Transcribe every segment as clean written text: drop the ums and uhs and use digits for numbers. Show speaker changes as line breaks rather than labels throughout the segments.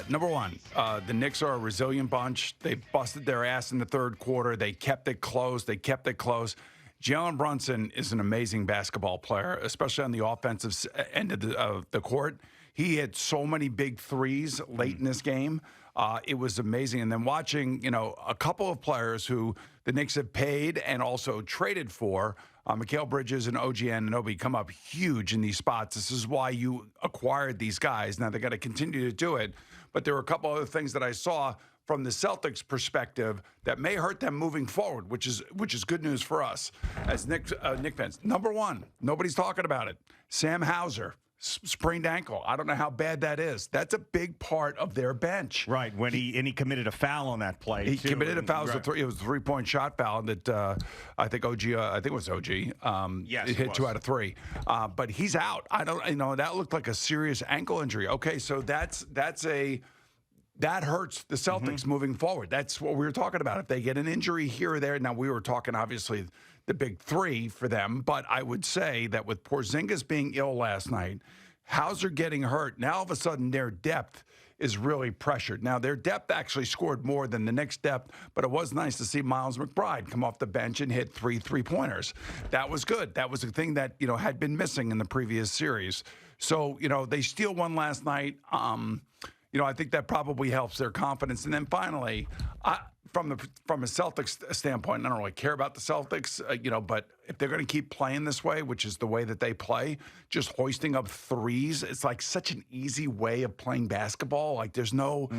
Number one, the Knicks are a resilient bunch. They busted their ass in the third quarter. They kept it close. Jalen Brunson is an amazing basketball player, especially on the offensive end of the court. He hit so many big threes late in this game. It was amazing. And then watching, a couple of players who the Knicks have paid and also traded for, Mikal Bridges and OG Anobi come up huge in these spots. This is why you acquired these guys. Now, they got to continue to do it. But there were a couple other things that I saw from the Celtics perspective that may hurt them moving forward, which is good news for us as Knicks fans. Number one, nobody's talking about it. Sam Hauser. Sprained ankle. I don't know how bad that is. That's a big part of their bench.
Right. When he committed a foul on that play.
He committed a foul. Right. It was a 3-point shot foul that I think it was OG.
Yes,
it hit 2 out of 3. But he's out. That looked like a serious ankle injury. Okay, so that hurts the Celtics moving forward. That's what we were talking about. If they get an injury here or there, now we were talking obviously the big three for them, but I would say that with Porzingis being ill last night, Hauser getting hurt, now all of a sudden their depth is really pressured. Now, their depth actually scored more than the Knicks' depth, but it was nice to see Miles McBride come off the bench and hit 3 3-pointers. That was good. That was a thing that, had been missing in the previous series. So, they steal one last night. I think that probably helps their confidence. And then finally, from a Celtics standpoint, I don't really care about the Celtics, but if they're going to keep playing this way, which is the way that they play, just hoisting up threes, it's like such an easy way of playing basketball. Like there's no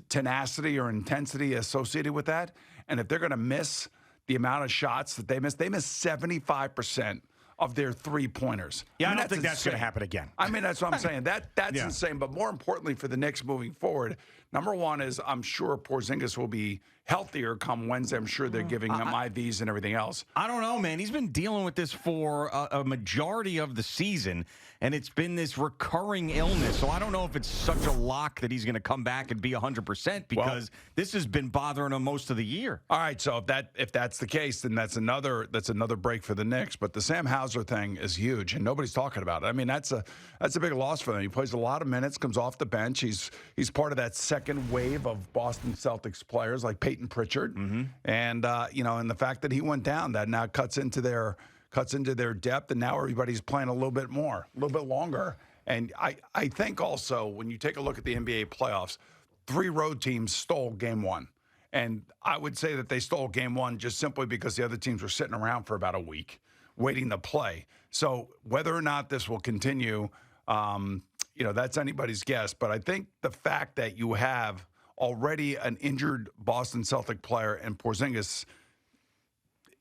tenacity or intensity associated with that. And if they're going to miss the amount of shots that they miss 75% of their 3-pointers.
Yeah, I don't think that's going to happen again.
That's what I'm saying. That's insane. But more importantly for the Knicks moving forward, number one is I'm sure Porzingis will be healthier come Wednesday. I'm sure they're giving him IVs and everything else.
I don't know, man. He's been dealing with this for a majority of the season, and it's been this recurring illness. So I don't know if it's such a lock that he's going to come back and be 100% because this has been bothering him most of the year.
All right, so if that's the case, then that's another break for the Knicks. But the Sam Hauser thing is huge, and nobody's talking about it. That's a big loss for them. He plays a lot of minutes, comes off the bench. He's part of that second wave of Boston Celtics players like Peyton Pritchard, and and the fact that he went down, that now cuts into their depth, and now everybody's playing a little bit longer. And I think also when you take a look at the NBA playoffs, 3 road teams stole game 1. And I would say that they stole game 1 just simply because the other teams were sitting around for about a week waiting to play. So whether or not this will continue, that's anybody's guess. But I think the fact that you have already an injured Boston Celtic player and Porzingis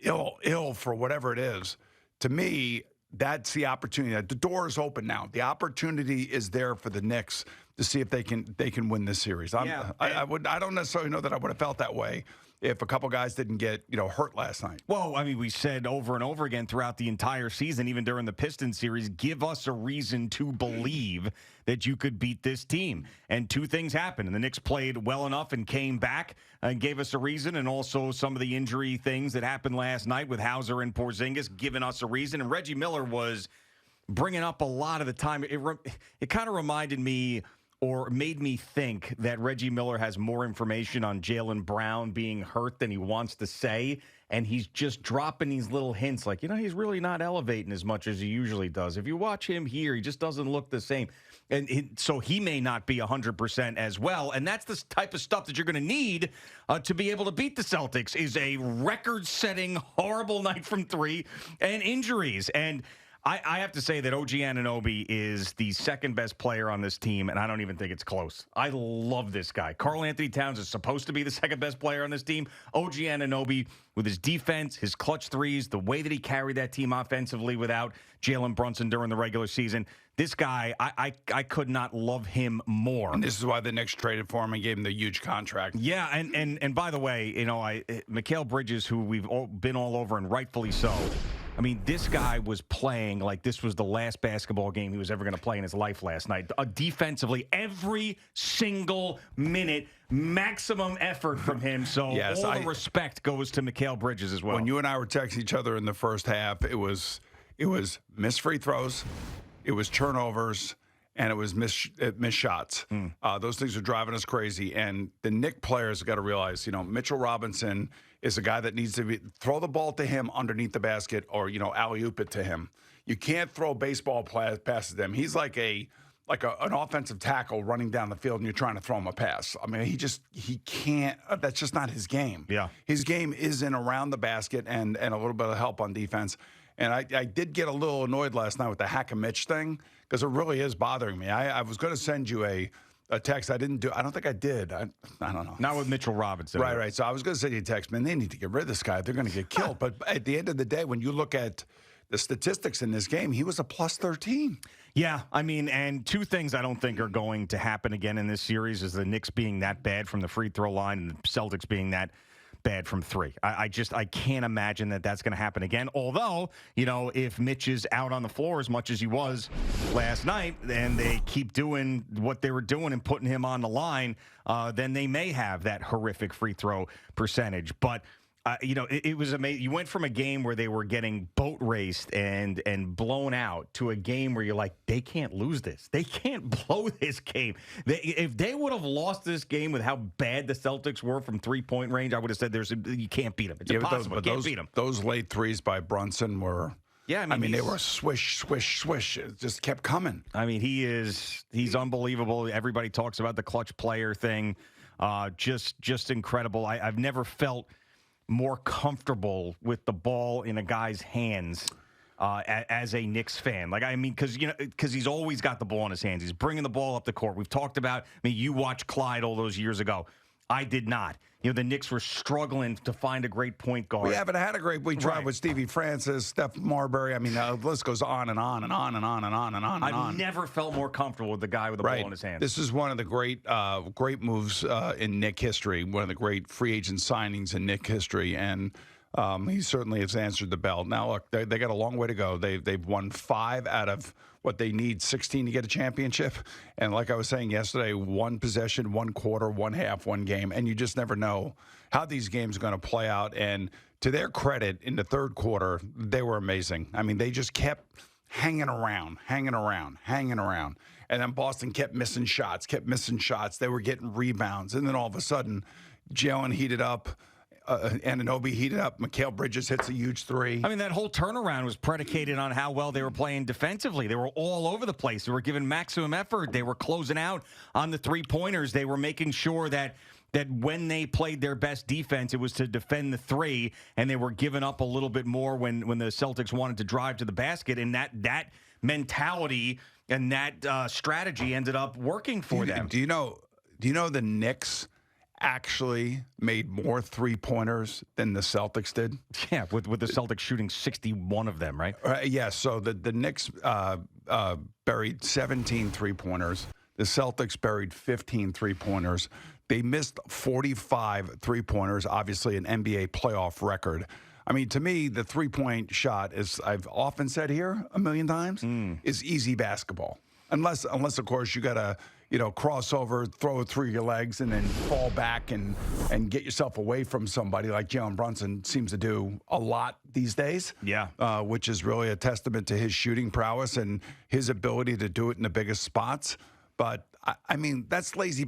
ill for whatever it is, to me, that's the opportunity. The door is open now. The opportunity is there for the Knicks to see if they can win this series. I don't necessarily know that I would have felt that way if a couple guys didn't get hurt last night.
Well, we said over and over again throughout the entire season, even during the Pistons series, give us a reason to believe that you could beat this team. And 2 things happened. And the Knicks played well enough and came back and gave us a reason. And also some of the injury things that happened last night with Hauser and Porzingis giving us a reason. And Reggie Miller was bringing up a lot of the time. It kind of reminded me or made me think that Reggie Miller has more information on Jaylen Brown being hurt than he wants to say, and he's just dropping these little hints like, he's really not elevating as much as he usually does. If you watch him here, he just doesn't look the same. And so he may not be 100% as well, and that's the type of stuff that you're going to need to be able to beat the Celtics is a record-setting, horrible night from 3 and injuries. And I have to say that OG Anobi is the second best player on this team, and I don't even think it's close. I love this guy. Karl Anthony Towns is supposed to be the second best player on this team. OG Anobi, with his defense, his clutch threes, the way that he carried that team offensively without Jalen Brunson during the regular season, this guy, I could not love him more.
And this is why the Knicks traded for him and gave him the huge contract.
Yeah, and by the way, Mikal Bridges, who we've been all over, and rightfully so. This guy was playing like this was the last basketball game he was ever going to play in his life last night. Defensively, every single minute, maximum effort from him. So all the respect goes to Mikal Bridges as well.
When you and I were texting each other in the first half, it was missed free throws, it was turnovers, and it was missed shots. Those things are driving us crazy. And the Knicks players have got to realize, Mitchell Robinson is a guy that needs to throw the ball to him underneath the basket or, alley-oop it to him. You can't throw baseball passes to him. He's like an offensive tackle running down the field and you're trying to throw him a pass. I mean, he can't. That's just not his game.
Yeah.
His game is in around the basket and a little bit of help on defense. And I did get a little annoyed last night with the hack and Mitch thing because it really is bothering me. I was going to send you a text. I don't think I did. I don't know.
Not with Mitchell Robinson.
Right. So I was going to send you a text. Man, they need to get rid of this guy. They're going to get killed. But at the end of the day, when you look at the statistics in this game, he was a plus 13.
Yeah, I mean, and two things I don't think are going to happen again in this series is the Knicks being that bad from the free throw line and the Celtics being that bad from three. I can't imagine that that's going to happen again. Although, if Mitch is out on the floor as much as he was last night and they keep doing what they were doing and putting him on the line, then they may have that horrific free throw percentage. But it was amazing. You went from a game where they were getting boat raced and blown out to a game where you're like, they can't lose this. They can't blow this game. If they would have lost this game with how bad the Celtics were from three-point range, I would have said you can't beat them. It's impossible. You can't beat them.
Those late threes by Brunson were... Yeah, I mean they were swish, swish, swish. It just kept coming.
I mean, he's unbelievable. Everybody talks about the clutch player thing. Just incredible. I've never felt more comfortable with the ball in a guy's hands as a Knicks fan. Because he's always got the ball in his hands. He's bringing the ball up the court. We've talked about, you watched Clyde all those years ago. I did not. The Knicks were struggling to find a great point guard.
We haven't had a great. We tried with Stevie Francis, Steph Marbury. I mean, the list goes on and on and on and on and on and on.
I've never felt more comfortable with the guy with the ball in his hands.
This is one of the great moves in Knicks history. One of the great free agent signings in Knicks history, and he certainly has answered the bell. Now, look, they got a long way to go. They've won 5 out of what they need 16 to get a championship. And like I was saying yesterday, 1 possession, 1 quarter, 1 half, 1 game. And you just never know how these games are going to play out. And to their credit, in the third quarter, they were amazing. I mean, they just kept hanging around. And then Boston kept missing shots. They were getting rebounds. And then all of a sudden, Jalen heated up. And Anobi heated up. Mikal Bridges hits a huge 3.
I mean, that whole turnaround was predicated on how well they were playing defensively. They were all over the place. They were giving maximum effort. They were closing out on the three-pointers. They were making sure that when they played their best defense, it was to defend the 3, and they were giving up a little bit more when the Celtics wanted to drive to the basket. And that mentality and that strategy ended up working for them.
Do you know the Knicks actually made more three-pointers than the Celtics did?
Yeah, with the Celtics shooting 61 of them, right?
Yeah, so the Knicks buried 17 three-pointers. The Celtics buried 15 three-pointers. They missed 45 three-pointers, obviously an NBA playoff record. I mean, to me, the three-point shot, as I've often said here a million times, is easy basketball. Unless of course, you got to cross over, throw it through your legs, and then fall back and get yourself away from somebody like Jalen Brunson seems to do a lot these days.
Yeah.
Which is really a testament to his shooting prowess and his ability to do it in the biggest spots. But, I mean, that's lazy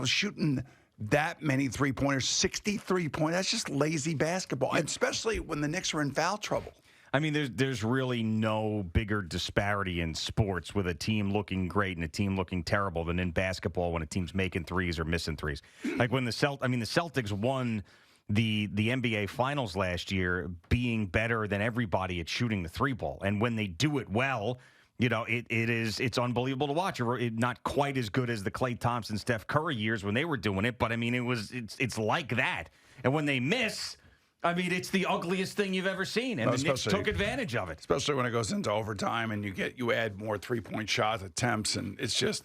shooting that many three-pointers, 63 points, that's just lazy basketball, and especially when the Knicks are in foul trouble.
I mean, there's really no bigger disparity in sports with a team looking great and a team looking terrible than in basketball when a team's making threes or missing threes. Like when the Celtics won the NBA Finals last year, being better than everybody at shooting the three ball, and when they do it well, it's unbelievable to watch. Not quite as good as the Klay Thompson, Steph Curry years when they were doing it, but I mean, it's like that. And when they miss, I mean, it's the ugliest thing you've ever seen, and the Knicks took advantage of it.
Especially when it goes into overtime and you add more three-point shot attempts, and it's just,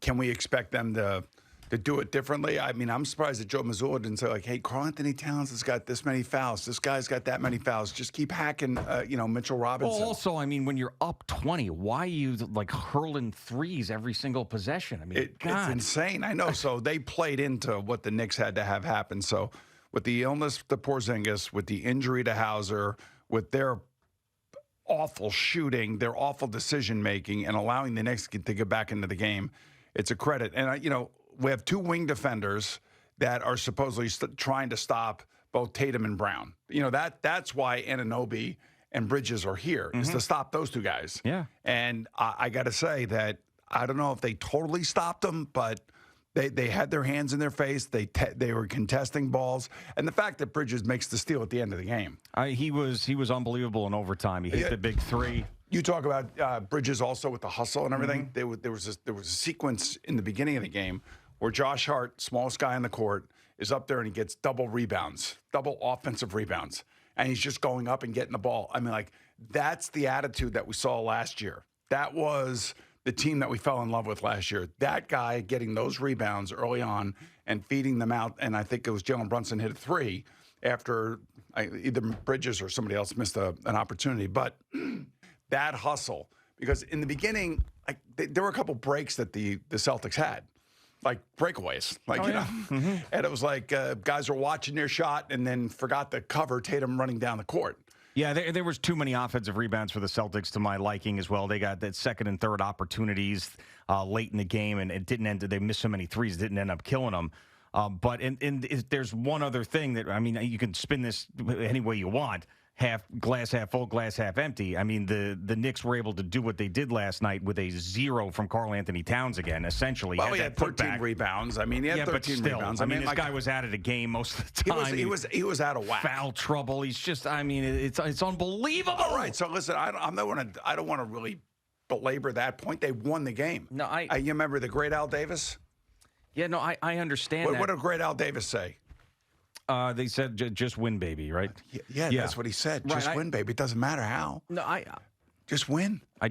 can we expect them to do it differently? I mean, I'm surprised that Joe Mazzulla didn't say, like, hey, Karl-Anthony Towns has got this many fouls. This guy's got that many fouls. Just keep hacking, Mitchell Robinson.
Well, also, I mean, when you're up 20, why are you, hurling threes every single possession? I mean, God.
It's insane. I know. So they played into what the Knicks had to have happen. So with the illness to Porzingis, with the injury to Hauser, with their awful shooting, their awful decision making, and allowing the Knicks to get back into the game, it's a credit. And we have 2 wing defenders that are supposedly trying to stop both Tatum and Brown. That's why Anobi and Bridges are here, is to stop those 2 guys.
Yeah.
And I got to say that I don't know if they totally stopped them, but they had their hands in their face. They were contesting balls. And the fact that Bridges makes the steal at the end of the game.
He was unbelievable in overtime. He hit the big 3.
You talk about Bridges also with the hustle and everything. There was a sequence in the beginning of the game where Josh Hart, smallest guy on the court, is up there and he gets double offensive rebounds. And he's just going up and getting the ball. I mean, that's the attitude that we saw last year. That was the team that we fell in love with last year. That guy getting those rebounds early on and feeding them out. And I think it was Jalen Brunson hit a 3 after either Bridges or somebody else missed an opportunity. But that hustle, because in the beginning, there were a couple breaks that the Celtics had. Like breakaways, and it was like guys were watching their shot and then forgot to cover Tatum running down the court.
Yeah, there was too many offensive rebounds for the Celtics to my liking as well. They got that second and third opportunities late in the game, and it didn't end. They missed so many threes, it didn't end up killing them. But there's one other thing that, you can spin this any way you want. Glass half full, glass half empty. I mean, the Knicks were able to do what they did last night with a 0 from Karl Anthony Towns again, essentially.
Well, he had 13 rebounds. He had 13 rebounds.
This guy was out of the game most of the time.
He was out of whack.
Foul trouble. He's just, it's unbelievable.
All right, so listen, I don't want to really belabor that point. They won the game.
No,
you remember the great Al Davis?
Yeah, no, I understand that.
What did great Al Davis say?
They said, just win, baby, right?
Yeah, that's what he said.
Right,
just win, baby. It doesn't matter how.
No,
just win.
I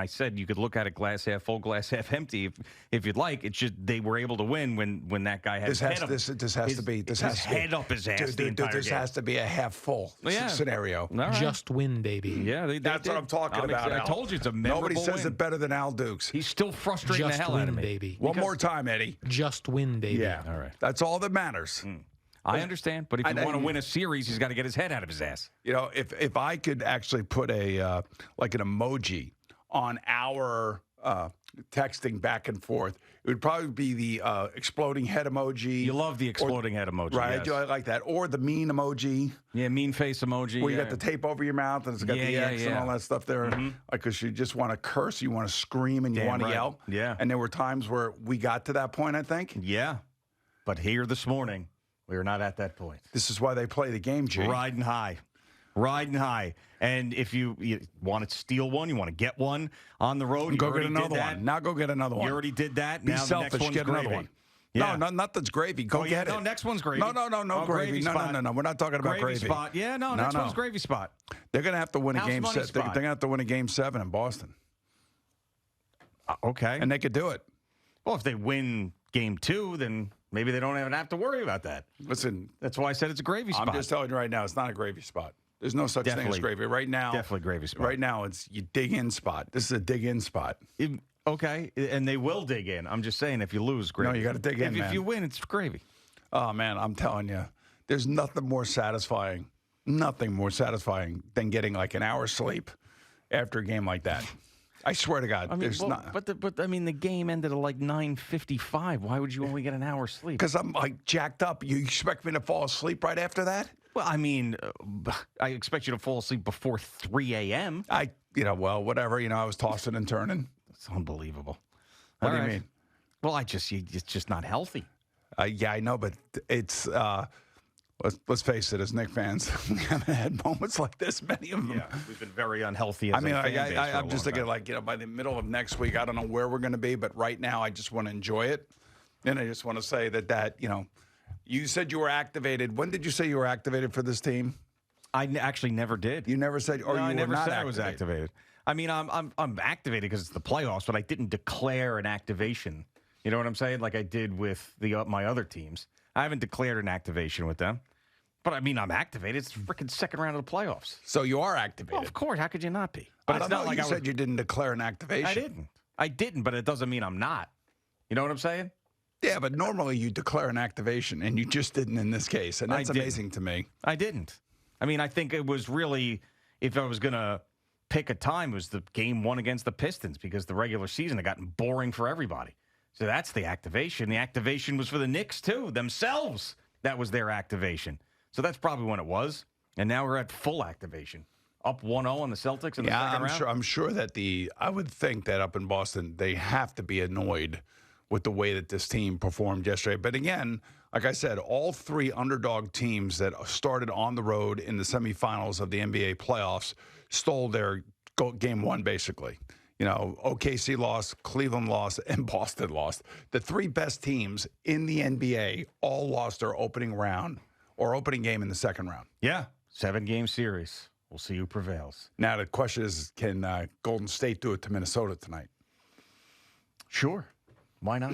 said you could look at it glass half full, glass half empty if you'd like. It's just they were able to win when that guy had his head up.
This has to be
up his ass the entire
This
game.
has to be a half full scenario.
Right.
Just win, baby.
Yeah,
that's what I'm talking about.
I told you it's a memorable
Nobody says
win.
it better than Al Dukes.
He's still frustrating the hell out of me.
Baby.
One more time, Eddie.
Just win, baby.
Yeah,
all right.
That's all that matters.
I understand, but if you want to win a series, he's got to get his head out of his ass.
If I could actually put an emoji on our texting back and forth, it would probably be the exploding head emoji.
You love the exploding head emoji,
right?
Yes.
I like that, or the mean emoji.
Yeah, mean face emoji.
Where you got the tape over your mouth and it's got the X and all that stuff there. Because you just want to curse, you want to scream, and you want to yell.
Yeah.
And there were times where we got to that point, I think.
Yeah, but here this morning, we are not at that point.
This is why they play the game, G.
Riding high. And if you want to steal one, you want to get one on the road,
go get another one. Now go get another one.
You already did that.
Be
now
selfish.
The next one's
get another
gravy.
one.
Yeah.
No, nothing's gravy. Go get it.
No, next one's gravy.
No, gravy. No. We're not talking about gravy.
Spot. Yeah, next one's gravy spot.
They're going to have to win a game
money
7. They're going to have to win a game 7 in Boston.
Okay.
And they could do it.
Well, if they win game 2, then maybe they don't even have to worry about that.
Listen.
That's why I said it's a gravy spot.
I'm just telling you right now, it's not a gravy spot. There's no such thing as gravy. Right now.
Definitely gravy spot.
Right now, it's you dig in spot. This is a dig in spot.
Okay. And they will dig in. I'm just saying if you lose, gravy.
No, you got to dig in, man.
If you win, it's gravy.
Oh, man, I'm telling you. There's nothing more satisfying than getting like an hour's sleep after a game like that. I swear to God, there's not.
But the game ended at like 9:55. Why would you only get an hour's sleep?
Because I'm like jacked up. You expect me to fall asleep right after that?
Well, I expect you to fall asleep before 3 a.m.
Whatever. I was tossing and turning.
It's unbelievable.
What do you mean?
Well, it's just not healthy.
Yeah, I know, but it's. Let's face it, as Knicks fans, we haven't had moments like this, many of them.
Yeah, we've been very unhealthy as a fan base for
I'm
a
just
long
thinking,
time.
by the middle of next week, I don't know where we're going to be, but right now, I just want to enjoy it. And I just want to say that you said you were activated. When did you say you were activated for this team?
I actually never did.
You never said, or
no,
you
I never
were not
said
activated.
I was activated. I'm activated because it's the playoffs, but I didn't declare an activation. You know what I'm saying? Like I did with my other teams. I haven't declared an activation with them. But I'm activated. It's the freaking second round of the playoffs.
So you are activated.
Well, of course. How could you not be? But it's not like
you said you didn't declare an activation.
I didn't, but it doesn't mean I'm not. You know what I'm saying?
Yeah, but normally you declare an activation, and you just didn't in this case, and that's amazing to me.
I didn't. I think it was really, if I was going to pick a time, it was the game one against the Pistons because the regular season had gotten boring for everybody. So that's the activation. The activation was for the Knicks, too, themselves. That was their activation. So that's probably when it was. And now we're at full activation. Up 1-0 on the Celtics in the second round.
I'm sure that I would think that up in Boston, they have to be annoyed with the way that this team performed yesterday. But again, like I said, all three underdog teams that started on the road in the semifinals of the NBA playoffs stole their game one, basically. OKC lost, Cleveland lost, and Boston lost. The three best teams in the NBA all lost their opening round or opening game in the second round.
Yeah, 7-game series. We'll see who prevails.
Now, the question is, can Golden State do it to Minnesota tonight?
Sure. Why not?